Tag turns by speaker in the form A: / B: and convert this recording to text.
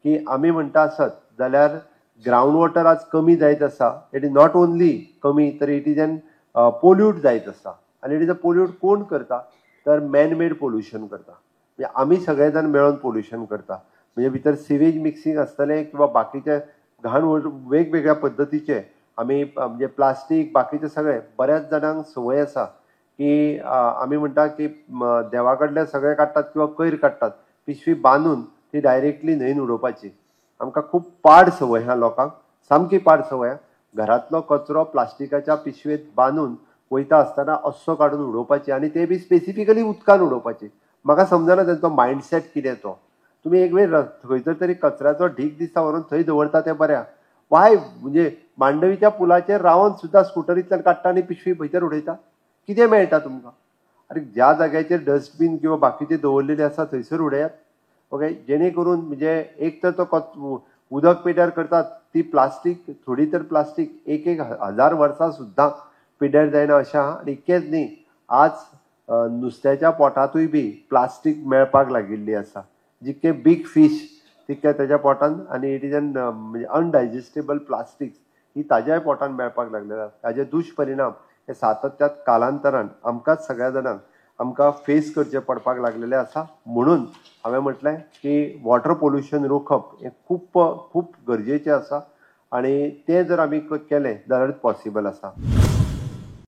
A: की आमी म्हणटा आसत जाल्यार ग्राउंड वॉटर आज कमी जायत आसा. इट इज नॉट ओन्ली कमी, तर इट इज एन पोल्यूट जायत आसा. आनी इट इज अ पोल्यूट कोण करता, तर मॅन मेड पोल्युशन करता. म्हणजे आमी सगळे जाण मेळून पोल्युशन करता. म्हणजे भितर सिवेज मिक्सिंग आसतलें किंवा बाकीचे घाण वेगवेगळ्या पद्दतीचे आमी म्हणजे प्लास्टीक बाकीचे सगळे बऱ्याच जाणांक संवय आसा की आमी म्हणटा की देवा कडले सगळे काडटात किंवा कोयर काडटात, पिशवी बांदून ती डायरेक्टली न्हंयेन उडोवपाची. आमकां खूब पाड संवय ह्या लोकांक, सामकी पाड संवय. घरांतलो कचरो प्लास्टिकाच्या पिशवेंत बांदून वयता आसतना अस्सो काडून उडोवपाची आनी ते बी स्पेसिफिकली उदकान उडोवपाची. म्हाका समजना तेंचो मायंडसेट कितें तो. तुम्ही एक वेळ खंयतर तरी कचऱ्याचो ढीग दिसता व्हरून थंय दवरता तें बऱ्या. वाय म्हणजे मांडवीच्या पुलाचेर रावन सुद्दां स्कुटरींतल्यान काडटा आनी पिशवी भितर उडयता. कितें मेळटा तुमकां? अरे ज्या जाग्याचेर डस्टबीन किंवा बाकीचे दवरलेले आसा थंयसर उडयात. ओके, जेणे करून म्हणजे एक तर तो उदक पिड्यार करतात ती प्लास्टीक, थोडी तर प्लास्टीक एक एक हजार वर्सां सुद्दां पिड्यार जायना अशें आहा. आनी इतकेंच न्ही, आज नुस्त्याच्या पोटांतूय बी प्लास्टीक मेळपाक लागिल्ली आसा. जितके बिग फीश तितके त्याच्या पोटान, आनी इट इज एन म्हणजे अनडायजेस्टेबल प्लास्टिक्स ही ताज्याय पोटान मेळपाक लागलेला. ताजे दुश्परिणाम हे सातत्यात कालांतरान आमकांच सगळ्या जाणांक आमकां फेस करचे पडपाक लागलेले आसा. म्हणून हांवें म्हटलें की वॉटर पोल्युशन रोखप हें खूब खूब गरजेचें आसा आनी तें जर आमी केलें जाल्यार पॉसिबल आसा.